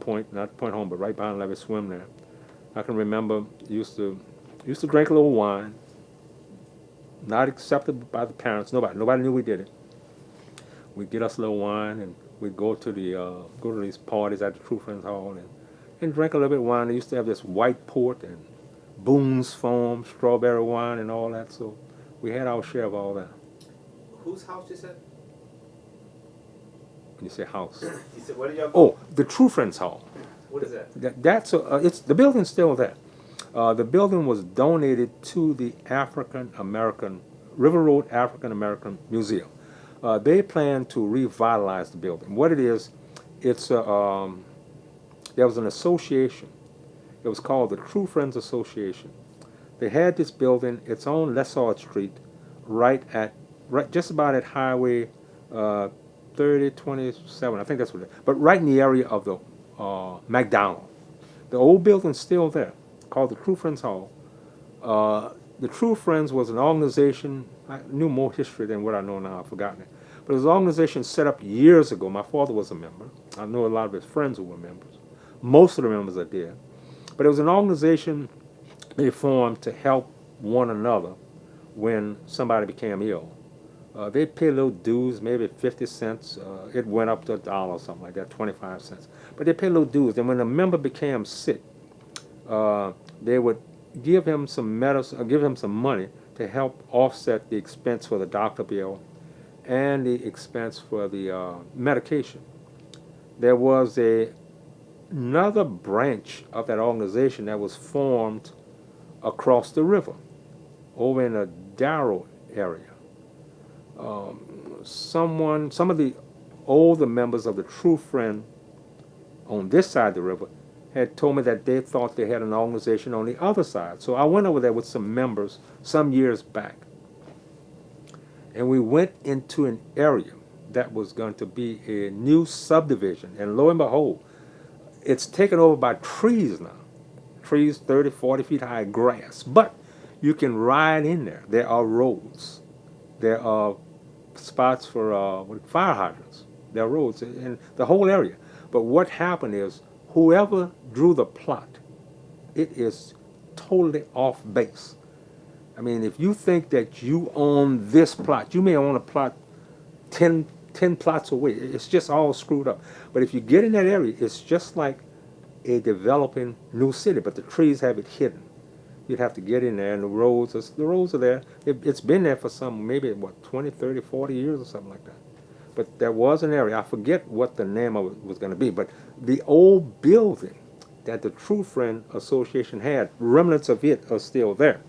Point, not Point Home, but right behind Levy Swim there. I can remember used to drink a little wine, not accepted by the parents. Nobody knew we did it. We'd get us a little wine and we'd go to these parties at the True Friends Hall and drink a little bit of wine. They used to have this white port and Boone's Foam, strawberry wine, and all that. So we had our share of all that. Whose house you said? When you say house, You said, where did y'all go? oh, the True Friends Hall. What is that? It's the building's still there. The building was donated to the African American River Road African American Museum. They plan to revitalize the building. What it is, it's there was an association. It was called the True Friends Association. They had this building. It's on Lessard Street, right just about at Highway 3027. I think that's what it is. But right in the area of the McDonald. The old building's still there, called the True Friends Hall. The True Friends was an organization. I knew more history than what I know now. I've forgotten it. But it was an organization set up years ago. My father was a member. I know a lot of his friends who were members. Most of the members are dead. But it was an organization they formed to help one another when somebody became ill. They paid little dues, maybe 50 cents. It went up to $1 or something like that, 25 cents. But they paid little dues. And when a member became sick, they would give him some medicine, or give him some money to help offset the expense for the doctor bill and the expense for the medication. There was another branch of that organization that was formed across the river, over in the Darrow area. Some of the older members of the True Friend on this side of the river had told me that they thought they had an organization on the other side. So I went over there with some members some years back. And we went into an area that was going to be a new subdivision. And lo and behold, it's taken over by trees now. Trees 30, 40 feet high, grass. But you can ride in there. There are roads. There are spots for fire hydrants. There are roads in the whole area. But what happened is, whoever drew the plot, it is totally off base. I mean, if you think that you own this plot, you may own a plot 10 plots away. It's just all screwed up. But if you get in that area, it's just like a developing new city, but the trees have it hidden. You'd have to get in there, and the roads are there. It's been there for some, maybe, 20, 30, 40 years or something like that. But there was an area, I forget what the name of it was going to be, but the old building that the True Friend Association had, remnants of it are still there.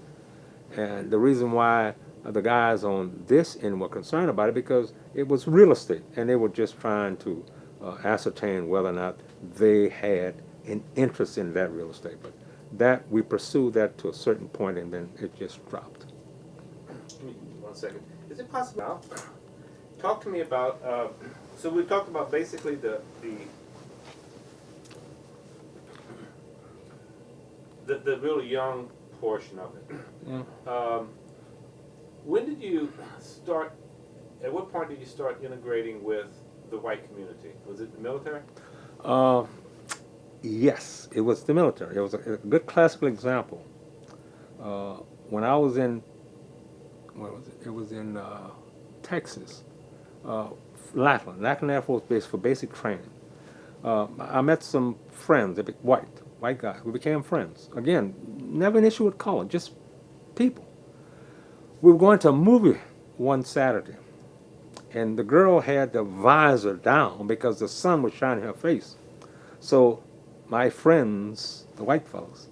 And the reason why the guys on this end were concerned about it, because it was real estate, and they were just trying to ascertain whether or not they had an interest in that real estate. But that, we pursued that to a certain point, and then it just dropped. Give me 1 second. Is it possible now? Talk to me about, so we talked about basically the really young portion of it. Yeah. When did you start, at what point did you start integrating with the white community? Was it the military? Yes, it was the military. It was a good classical example. When I was in, what was it? It was in Texas, Lackland Air Force Base for basic training. I met some friends, white guys. We became friends. Again, never an issue with color, just people. We were going to a movie one Saturday, and the girl had the visor down because the sun was shining in her face. So my friends, the white fellows,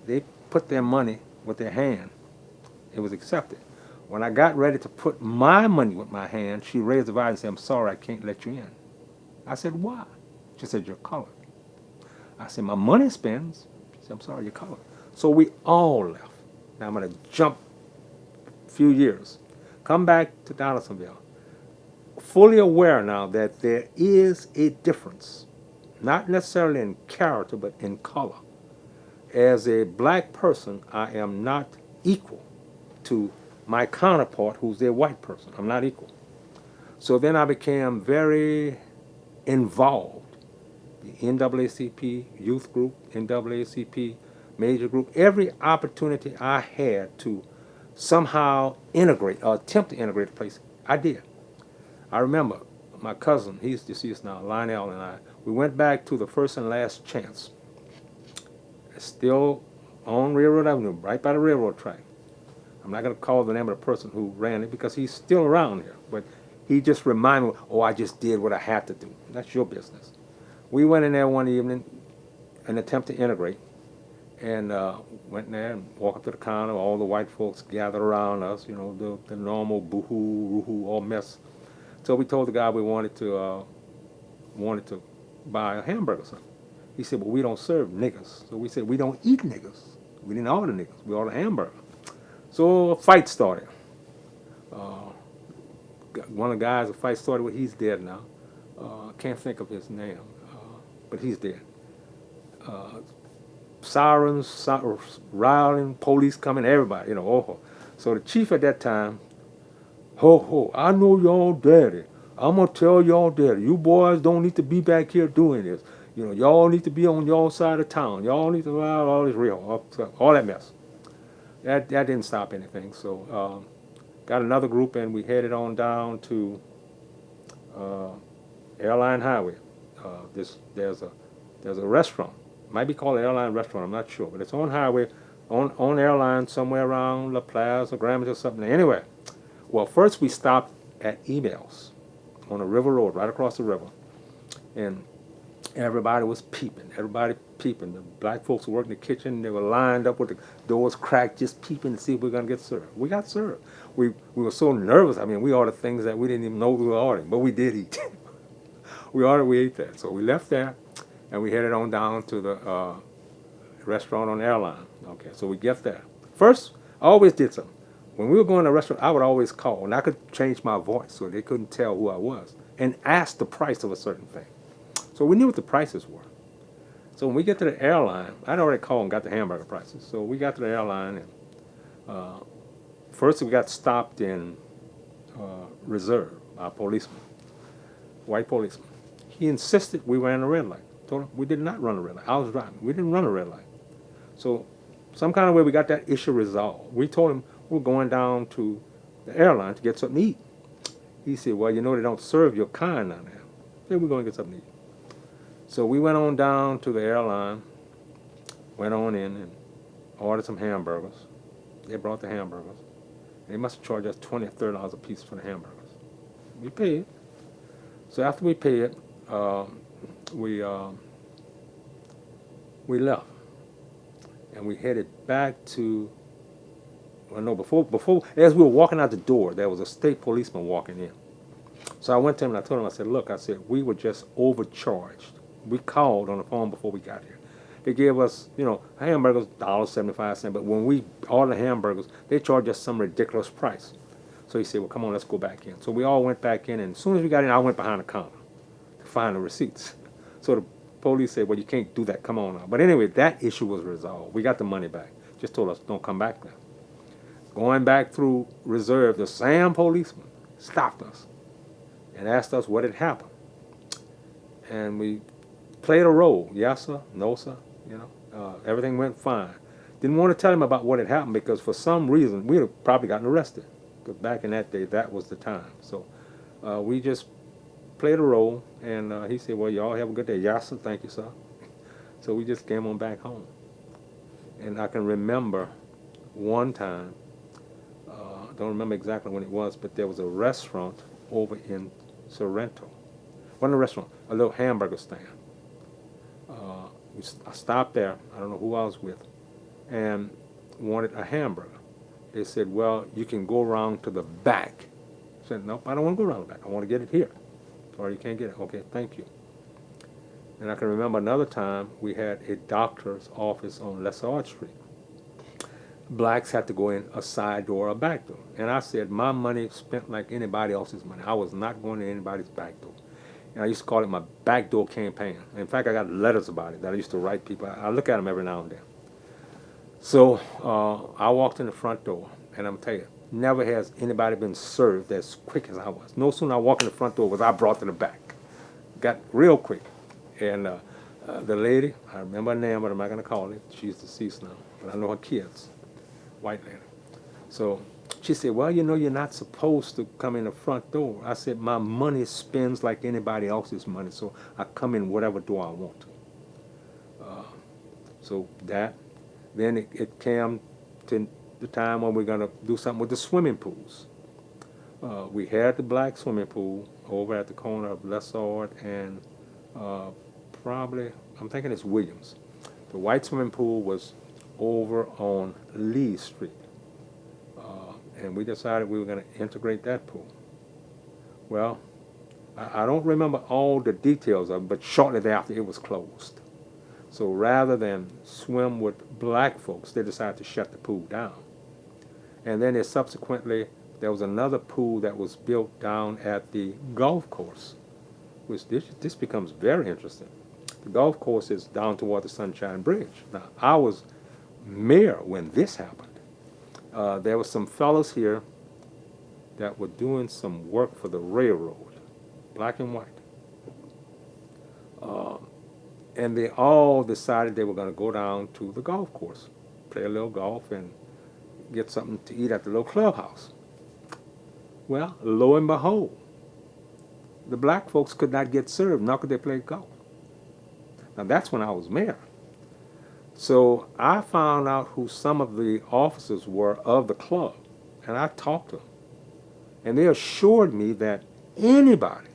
they put their money with their hand. It was accepted. When I got ready to put my money with my hand, she raised the visor and said, "I'm sorry, I can't let you in." I said, "Why?" She said, "You're colored." I said, "My money spends." She said, "I'm sorry, you're colored." So we all left. Now I'm going to jump a few years. Come back to Donaldsonville. Fully aware now that there is a difference, not necessarily in character, but in color. As a black person, I am not equal to my counterpart who's a white person. I'm not equal. So then I became very involved the NAACP youth group, NAACP major group, every opportunity I had to somehow integrate or attempt to integrate the place, I did. I remember my cousin, he's deceased now, Lionel and I, we went back to the First and Last Chance. It's still on Railroad Avenue, right by the railroad track. I'm not going to call the name of the person who ran it because he's still around here, but he just reminded me, oh, I just did what I had to do. That's your business. We went in there one evening, an attempt to integrate, and went in there and walked up to the counter. All the white folks gathered around us, you know, the normal boo-hoo, woo-hoo, all mess. So we told the guy we wanted to buy a hamburger or something. He said, well, we don't serve niggas. So we said, we don't eat niggas. We didn't order niggas. We ordered a hamburger. So a fight started. One of the guys, a fight started with, he's dead now. I can't think of his name, but he's dead. Sirens, riling, police coming, everybody, you know, oh. So the chief at that time, ho, I know y'all daddy. I'm going to tell y'all daddy, you boys don't need to be back here doing this. You know, y'all need to be on y'all side of town. Y'all need to all this real, all that mess. That didn't stop anything. So got another group and we headed on down to Airline Highway. There's a restaurant. Might be called Airline Restaurant, I'm not sure. But it's on highway, on Airline, somewhere around La Plaza or Gramercy or something. Anyway, well, first we stopped at Emails on a river road, right across the river. And everybody was peeping. The black folks were working in the kitchen. They were lined up with the doors cracked, just peeping to see if we were going to get served. We got served. We were so nervous. I mean, we ordered things that we didn't even know we were ordering, but we did eat. We ate that. So we left there, and we headed on down to the restaurant on Airline. Okay, so we get there. First, I always did something. When we were going to a restaurant, I would always call, and I could change my voice so they couldn't tell who I was, and ask the price of a certain thing. So we knew what the prices were. So when we get to the airline, I'd already called and got the hamburger prices. So we got to the airline, and first we got stopped in Reserve, our policeman, white policeman. He insisted we ran a red light. Told him we did not run a red light. I was driving. We didn't run a red light. So some kind of way we got that issue resolved. We told him we're going down to the airline to get something to eat. He said, well, you know they don't serve your kind down there. Then we're going to get something to eat. So we went on down to the airline, went on in and ordered some hamburgers. They brought the hamburgers. They must have charged us $20 or $30 a piece for the hamburgers. We paid. So after we paid, we left. And we headed back to, well, no, before, as we were walking out the door, there was a state policeman walking in. So I went to him and I told him, I said, look, we were just overcharged. We called on the phone before we got here. They gave us, you know, hamburgers, $1.75, but when we ordered hamburgers, they charged us some ridiculous price. So he said, well, come on, let's go back in. So we all went back in, and as soon as we got in, I went behind the counter to find the receipts. So the police said, well, you can't do that, come on now. But anyway, that issue was resolved. We got the money back. Just told us, don't come back now. Going back through Reserve, the same policeman stopped us and asked us what had happened. And we played a role. Yes, sir. No, sir. You know, everything went fine. Didn't want to tell him about what had happened because for some reason we would have probably gotten arrested. Because back in that day, that was the time. So we just played a role, and he said, well, y'all have a good day. Yes, sir. Thank you, sir. So we just came on back home. And I can remember one time, don't remember exactly when it was, but there was a restaurant over in Sorrento. Wasn't a restaurant, a little hamburger stand. I stopped there, I don't know who I was with, and wanted a hamburger. They said, well, you can go around to the back. I said, nope, I don't want to go around the back. I want to get it here. Or you can't get it. Okay, thank you. And I can remember another time we had a doctor's office on Lesage Street. Blacks had to go in a side door or a back door. And I said, my money spent like anybody else's money. I was not going to anybody's back door. And I used to call it my backdoor campaign. In fact, I got letters about it that I used to write people. I look at them every now and then. So I walked in the front door, and I'm telling you, never has anybody been served as quick as I was. No sooner I walked in the front door was I brought to the back. Got real quick. And The lady, I remember her name, but I'm not going to call it. She's deceased now, but I know her kids, white lady. So she said, well, you know, you're not supposed to come in the front door. I said, my money spends like anybody else's money, so I come in whatever door I want to. So that, then it came to the time when we're going to do something with the swimming pools. We had the black swimming pool over at the corner of Lessard and uh, probably, I'm thinking it's Williams. The white swimming pool was over on Lee Street. And we decided we were going to integrate that pool. Well, I don't remember all the details of it, but shortly thereafter it was closed. So rather than swim with black folks, they decided to shut the pool down. And then there was another pool that was built down at the golf course, which this becomes very interesting. The golf course is down toward the Sunshine Bridge. Now, I was mayor when this happened. There were some fellows here that were doing some work for the railroad, black and white. And they all decided they were going to go down to the golf course, play a little golf, and get something to eat at the little clubhouse. Well, lo and behold, the black folks could not get served, nor could they play golf. Now, that's when I was mayor. So I found out who some of the officers were of the club, and I talked to them. And they assured me that anybody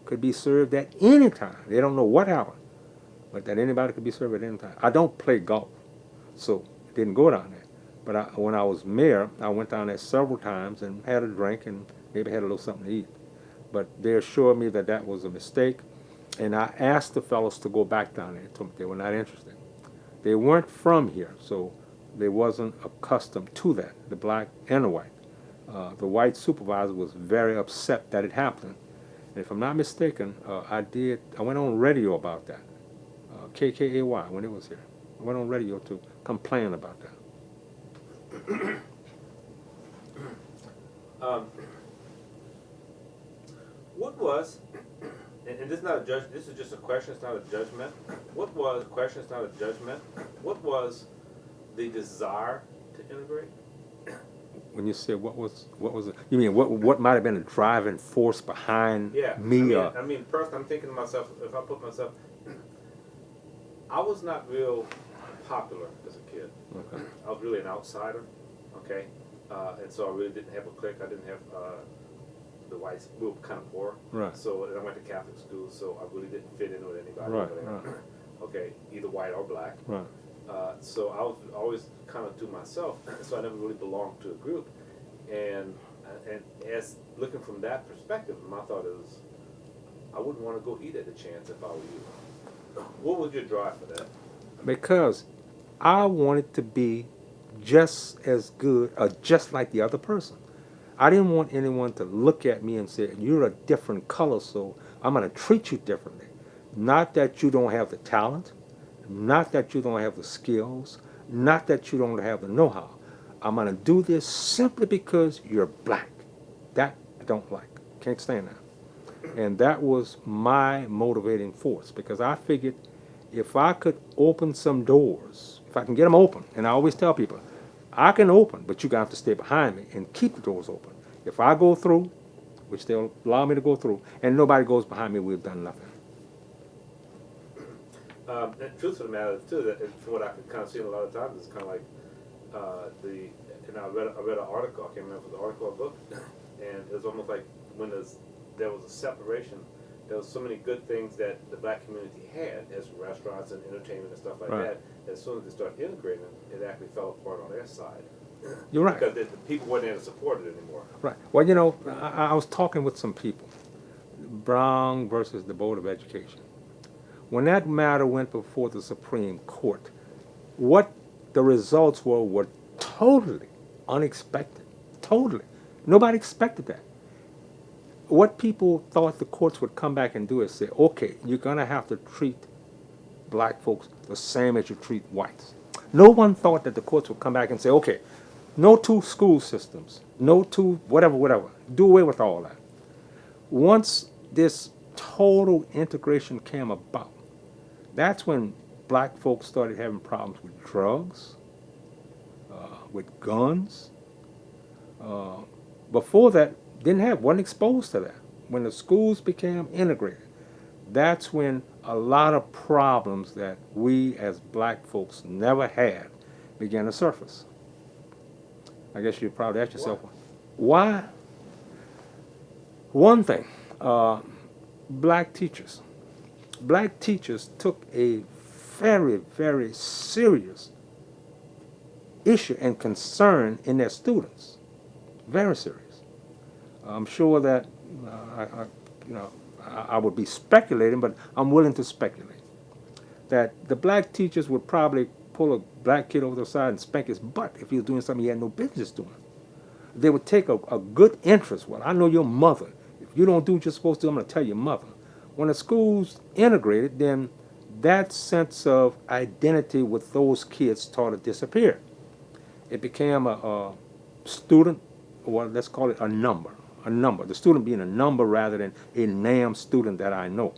could be served at any time. They don't know what happened, but that anybody could be served at any time. I don't play golf, so I didn't go down there. But when I was mayor, I went down there several times and had a drink and maybe had a little something to eat. But they assured me that that was a mistake, and I asked the fellows to go back down there. Told me they were not interested. They weren't from here, so they wasn't accustomed to that, the black and the white. The white supervisor was very upset that it happened. And if I'm not mistaken, I went on radio about that. KKAY, when it was here. I went on radio to complain about that. What was, and this is not a judge, this is just a question, it's not a judgment. What was, question, it's not a judgment. What was the desire to integrate? When you say what was it? You mean what might have been a driving force behind me? I mean, first I'm thinking to myself, if I put myself, I was not real popular as a kid. Okay. I was really an outsider, okay? And so I really didn't have a clique. I didn't have the whites. We were kind of poor. Right. So and I went to Catholic school, so I really didn't fit in with anybody. Right, over there. right. Okay, either white or black. Right. So I was always kind of to myself, so I never really belonged to a group. And as looking from that perspective, my thought is, I wouldn't want to go eat at the Chance if I were you. What was your drive for that? Because I wanted to be just as good or just like the other person. I didn't want anyone to look at me and say, you're a different color, so I'm going to treat you differently. Not that you don't have the talent, not that you don't have the skills, not that you don't have the know-how. I'm going to do this simply because you're black. That I don't like. Can't stand that. And that was my motivating force, because I figured if I could open some doors, if I can get them open, and I always tell people, I can open, but you're going to have to stay behind me and keep the doors open. If I go through, which they'll allow me to go through, and nobody goes behind me, we've done nothing. And truth of the matter is too, that from what I can kind of see a lot of times, it's kind of like and I read an article, I can't remember if it was an article or a book, and it was almost like when there was a separation, there was so many good things that the black community had as restaurants and entertainment and stuff like Right. that. As soon as they started integrating it actually fell apart on their side. You're right. Because the people weren't there to support it anymore. Right. Well, you know, I was talking with some people, Brown versus the Board of Education. When that matter went before the Supreme Court, what the results were totally unexpected. Totally. Nobody expected that. What people thought the courts would come back and do is say, okay, you're going to have to treat black folks the same as you treat whites. No one thought that the courts would come back and say, okay, no two school systems, no two whatever. Do away with all that. Once this total integration came about, That's when black folks started having problems with drugs, with guns. Uh, Before that, wasn't exposed to that. When the schools became integrated, that's when a lot of problems that we as black folks never had began to surface. I guess you'd probably ask yourself, why? One thing, uh, black teachers. Black teachers took a very, very serious issue and concern in their students. Very serious. I'm sure that you know, I would be speculating, but I'm willing to speculate that the black teachers would probably pull a black kid over the side and spank his butt if he was doing something he had no business doing. They would take a good interest. Well, I know your mother. If you don't do what you're supposed to, I'm going to tell your mother. When the school's integrated, then that sense of identity with those kids started to disappear. It became a student, well, let's call it a number. A number. The student being a number rather than a named student that I know.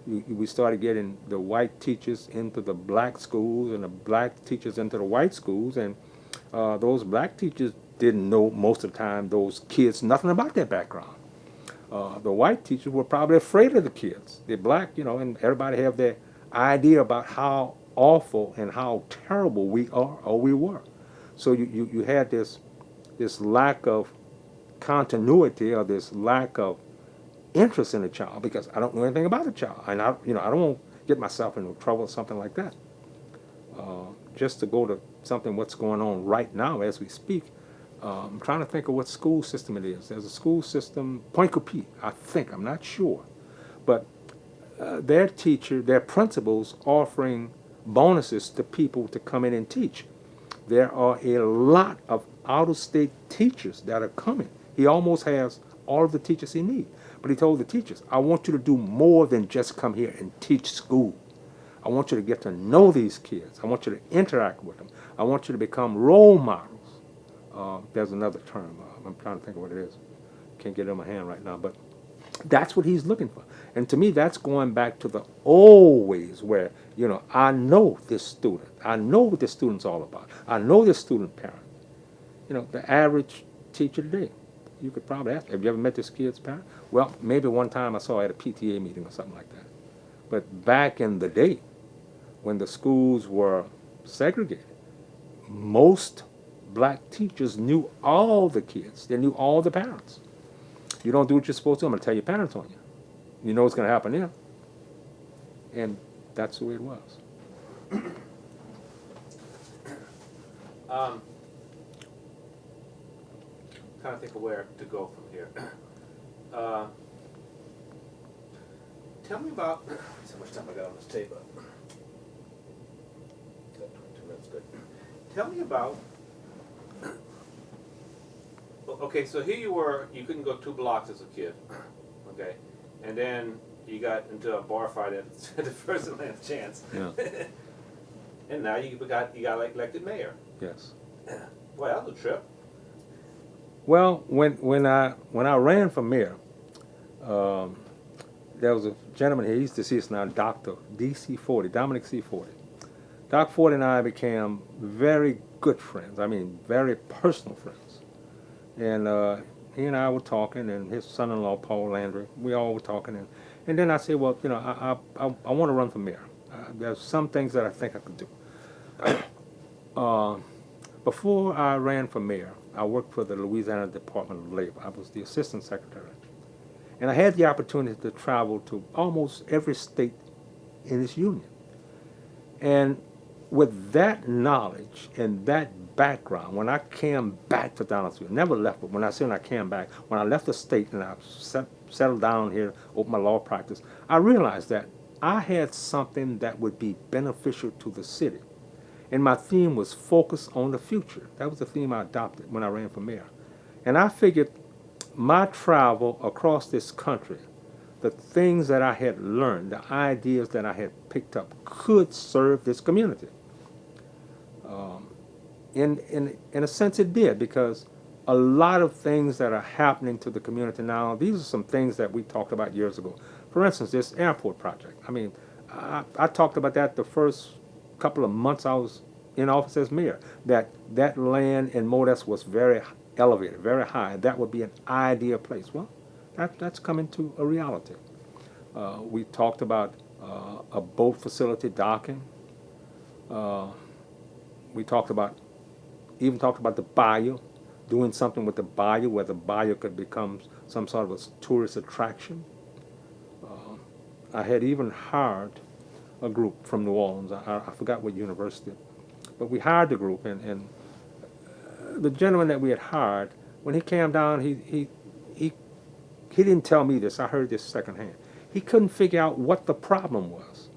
We started getting the white teachers into the black schools and the black teachers into the white schools, and those black teachers didn't know most of the time those kids nothing about their background. The white teachers were probably afraid of the kids. The black, and everybody have their idea about how awful and how terrible we are or we were. So you had this lack of continuity or this lack of interest in the child because I don't know anything about the child, and I don't want to get myself into trouble or something like that. Just to go to something what's going on right now as we speak. I'm trying to think of what school system it is. There's a school system, Point Coupee, I think. I'm not sure, but their principals offering bonuses to people to come in and teach. There are a lot of out-of-state teachers that are coming. He almost has all of the teachers he needs. But he told the teachers, I want you to do more than just come here and teach school. I want you to get to know these kids. I want you to interact with them. I want you to become role models. There's another term. I'm trying to think of what it is. Can't get it in my hand right now. But that's what he's looking for. And to me, that's going back to the old ways where, I know this student. I know what this student's all about. I know this student parent. The average teacher today, you could probably ask, have you ever met this kid's parent? Well, maybe one time I saw at a PTA meeting or something like that. But back in the day, when the schools were segregated, most black teachers knew all the kids. They knew all the parents. You don't do what you're supposed to, I'm going to tell your parents on you. You know what's going to happen there. And that's the way it was. Trying to think of where to go from here. Tell me about how much time I got on this tape. Got 22 minutes, good. Tell me about. Okay, so here you were. You couldn't go 2 blocks as a kid. Okay, and then you got into a bar fight at the first and last chance. Yeah. And now you got elected mayor. Yes. Boy, that was a trip. Well, when I ran for mayor, there was a gentleman here. He used to see us now, Dr. D.C. Forty, Dominic C. Forty. Doc Forty and I became very good friends. I mean, very personal friends. And he and I were talking, and his son-in-law, Paul Landry, we all were talking. And then I said, well, I want to run for mayor. There's some things that I think I could do. Before I ran for mayor, I worked for the Louisiana Department of Labor. I was the assistant secretary. And I had the opportunity to travel to almost every state in this union. And with that knowledge and that background, when I came back to Donaldsonville, never left, but when I came back, when I left the state and I settled down here, opened my law practice, I realized that I had something that would be beneficial to the city. And my theme was focus on the future. That was the theme I adopted when I ran for mayor. And I figured my travel across this country, the things that I had learned, the ideas that I had picked up could serve this community. In a sense it did, because a lot of things that are happening to the community now, these are some things that we talked about years ago. For instance, this airport project. I mean, I talked about that the first couple of months I was in office as mayor, that that land in Modesto was very elevated, very high. That would be an ideal place. Well, that's coming to a reality. We talked about a boat facility docking. Uh, we talked about, even talked about the bayou, doing something with the bayou where the bayou could become some sort of a tourist attraction. I had even hired a group from New Orleans. I forgot what university, but we hired the group, and the gentleman that we had hired, when he came down, he didn't tell me this. I heard this secondhand. He couldn't figure out what the problem was.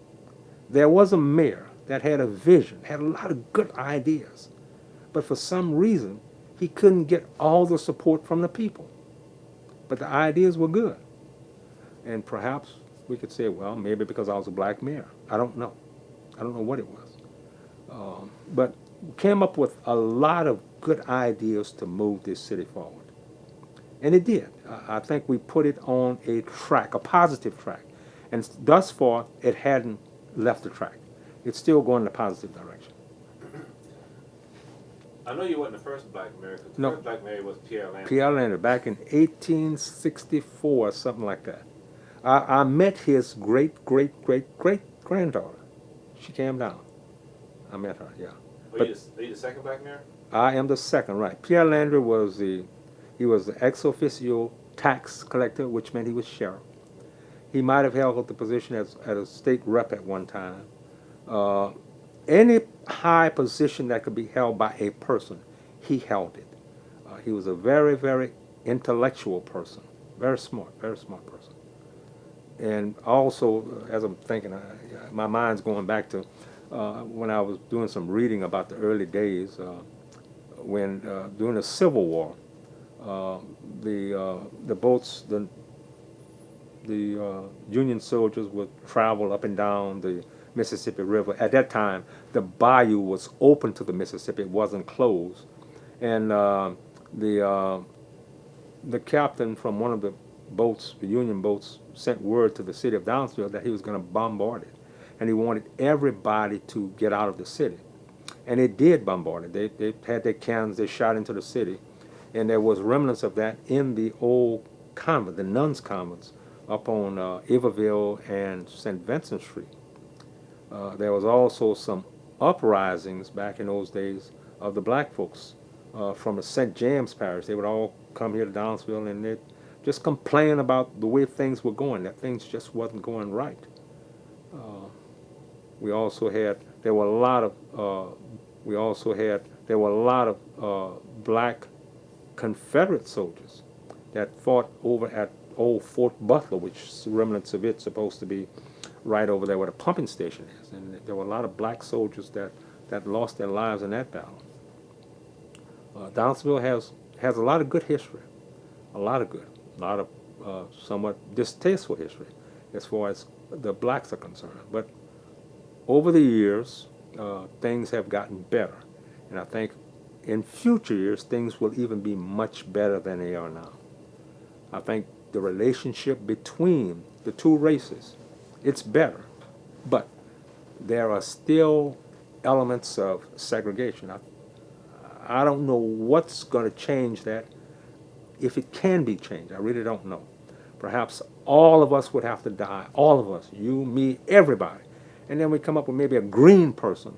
There was a mayor that had a vision, had a lot of good ideas, but for some reason, he couldn't get all the support from the people. But the ideas were good. And perhaps we could say, well, maybe because I was a black mayor. I don't know. I don't know what it was. But came up with a lot of good ideas to move this city forward. And it did. I think we put it on a track, a positive track. And thus far, it hadn't left the track. It's still going in a positive direction. I know you weren't the first black mayor, 'cause the No. first black mayor was Pierre Landry. Pierre Landry, back in 1864, something like that. I met his great-great-great-great-granddaughter. She came down. I met her, yeah. Are you the second black mayor? I am the second, right. Pierre Landry was the ex officio tax collector, which meant he was sheriff. He might have held the position as a state rep at one time. Any high position that could be held by a person, he held it. He was a very, very intellectual person, very smart person. And also, as I'm thinking, my mind's going back to when I was doing some reading about the early days, when during the Civil War, the boats, the Union soldiers would travel up and down the Mississippi River. At that time, the bayou was open to the Mississippi; it wasn't closed. And the captain from one of the boats, the Union boats, sent word to the city of Downsville that he was going to bombard it, and he wanted everybody to get out of the city. And it did bombard it. They had their cannons, they shot into the city, and there was remnants of that in the old convent, the nuns' convents, up on Iberville and St. Vincent Street. There was also some uprisings back in those days of the black folks from the St. James Parish. They would all come here to Downsville and they'd just complain about the way things were going, that things just wasn't going right. We also had, there were a lot of black Confederate soldiers that fought over at old Fort Butler, which remnants of it's supposed to be right over there where the pumping station is. And there were a lot of black soldiers that lost their lives in that battle. Downsville has a lot of good history, a lot of somewhat distasteful history as far as the blacks are concerned. But over the years, things have gotten better. And I think in future years, things will even be much better than they are now. I think the relationship between the two races, it's better. But there are still elements of segregation. I don't know what's going to change that, if it can be changed. I really don't know. Perhaps all of us would have to die, all of us, you, me, everybody. And then we come up with maybe a green person